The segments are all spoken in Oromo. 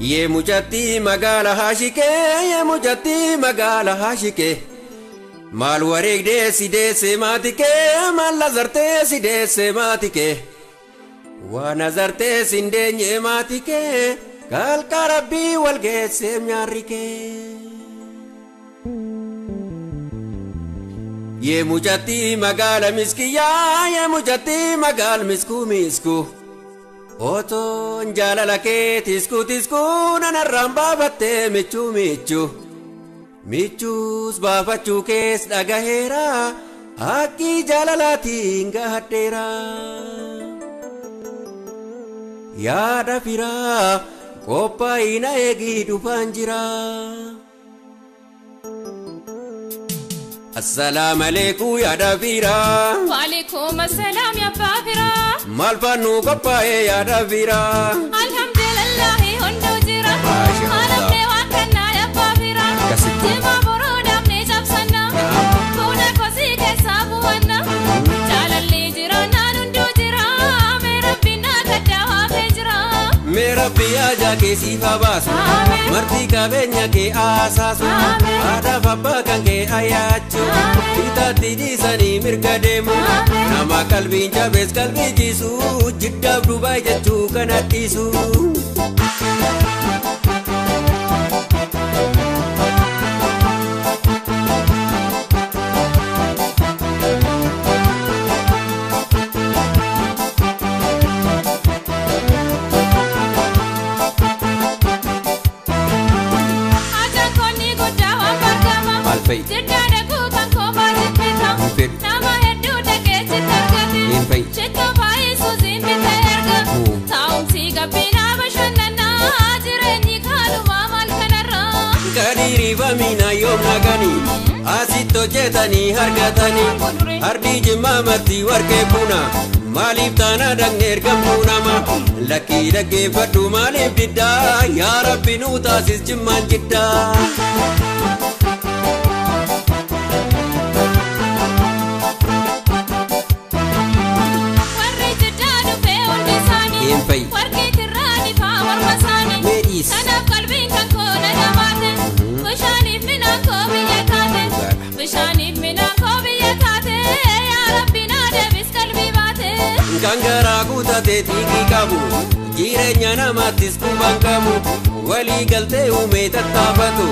Ye mujatti magala hashike, ye mujatti magala hashike. Mal wareegde side sematike, mal lazarte side sematike. Wa nazarte sinde nyematike, kal karabi walge semnyarike. Ye mujatti magala miskiya, ye mujatti magal misku misku. Oto njalala ke tisku tisku nanarraan baafatte michu michu. Michus baafachu kees dhagaheera akki jaalalaatiin gahadheera. Yaada firaa qophaa'ina eegii dhufaan jira. Assalamu alaikum yaada firaa. Wa alaikum assalam ya firaa. Maal fannu qophaa'e yaada firaa. Alhamdulillah hunduu jira. Malamne waan kannaa ya firaa. Jima boruudhaaf ni cabsanna. Fuula kosii keessaa bu'anna. Jaalalli jira naan hunduu jira. Mee rabbi naa gaddaa haafee jira. Mee rabbi ajaa keessiif habaasu. Marti qabeenya kee aasaasu. Haadhaaf abbaa kan kee ayyaachuu. Itaatti dhiisanii mirga deemu. Nama qalbiin jabees qalbii jiisu. Jiddaaf Dubaay jechuu kan adhiisu. Jiddaadha kuukan koobaa jibbita. Nama hedduu dhageechi targate. Jecha baay'isuu simbita erga. Taa'umsi gabbinaa bashannanaa. Jireenyi kaalumaa maal kanarraa. Gadirii bamiina yoom naganii. Asitti hojjetanii argatanii. Hardii jimmaa marti warqee buna. Maaliif taana dhaqne ergamtuu nama. Lakkii dhaggeeffadhu maaliif diddaa. Yaa Rabbi nuu taasis jimmaan jiddaa. Warqee tirraani faa warma isaanii. Kanaaf qalbiin kan koo na jabaate. Bishaaniif minaan koo biyya taate. Bishaaniif minaan koo biyya taate. Yaa Rabbi naa deebis qalbii baate. Kan garaa guutatee xiiqii qabu. Jireenya namaattis kubbaan qabu. Walii galtee uumee tattaafatu.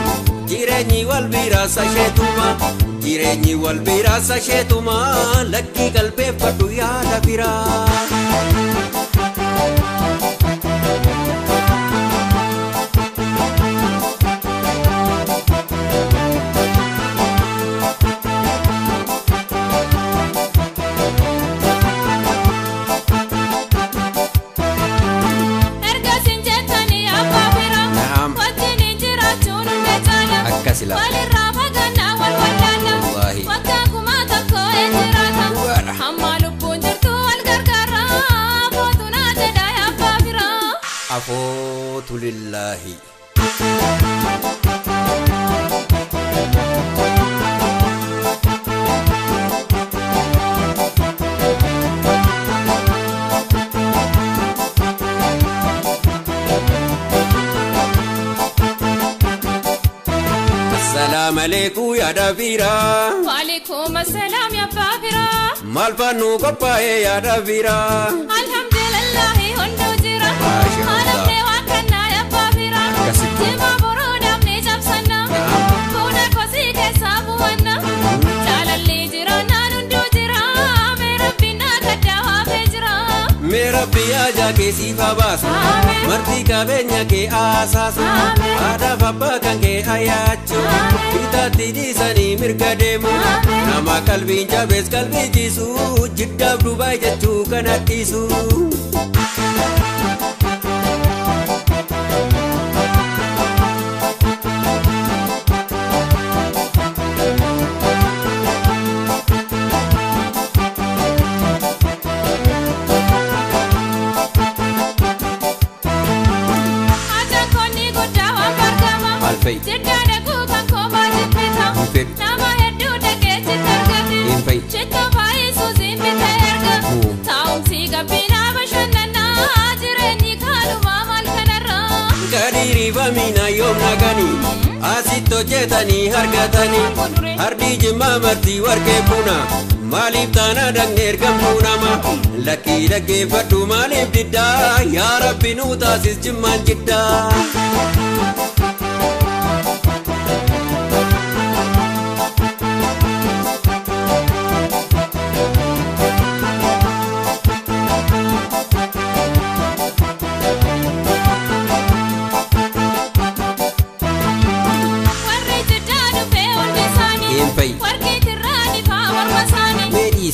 Jireenyi wal biraasa sheetuma. Jireenyi wal biraasa sheetuma. Lakkii qalbeeffadhu yaada biraa. Walirraa fagannaa wal wallaala. Wakkaa kumaa tokko eenjiraata. Hamma lubbuun jirtu wal gargaara. Afootu naa jedha abbaa firaa. Afootu lillahi. Assalamu alaikum yaada firaa. Wa alaikum assalam ya firaa. Maal fannu qophaa'e yaada firaa. Alhamdulillah hunduu jira. Malamne waan kannaa ya firaa. Jima boruudhaaf ni cabsanna. Fuula kosii keessaa bu'anna. Jaalalli jira naan hunduu jira. Mee rabbi naa gaddaa haafee jira. Mee rabbi ajaa keessiif habaasu. Marti qabeenya kee aasaasu. Haadhaaf abbaa kan kee ayyaachuu. Itaatti dhiisanii mirga deemu. Nama qalbiin jabees qalbii jiisu. Jiddaaf Dubaay jechuu kan adhiisu. Jiddaadha kuukan koobaa jibbita. Nama hedduu dhageechi targate. Jecha baay'isuu simbita erga. Taa'umsi gabbinaa bashannanaa. Ifamina yoom naganii asitti hojjetanii argatanii hardii jimmaa martii warqee buna maaliif taana dhaqne ergamtuu nama lakkii dhaggeeffadhu maaliif diddaa yaa Rabbi nuu taasis jimmaan jiddaa.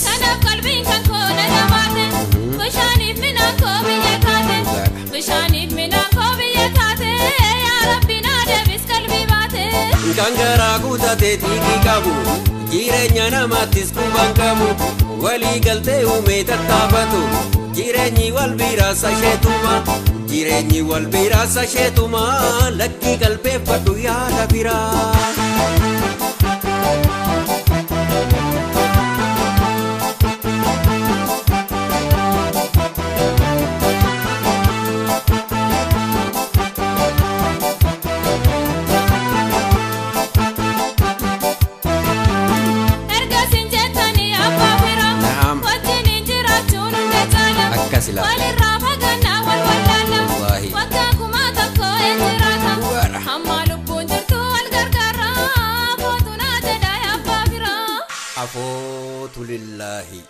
Kanaf qalbiin kan koona dhabaate bishaaniif minaan koo biyya taate bishaaniif minaan koo biyya taate yaa Rabbi naa deebis qalbii baate. Kan garaa guutatee xiiqii qabu jireenya namaattis quban qabu walii galtee uumee tattaafatu jireenyi wal biraasa sheetuma jireenyi wal biraasa sheetuma lakkii qalbeeffadhu yaada biraa. Walirraa fagannaa wal wallaala waggaa kumaa tokko eenjiraata hamma lubbuun jirtu wal gargaara footu naa jedhaa abbaa biraa. Afootu lillahi.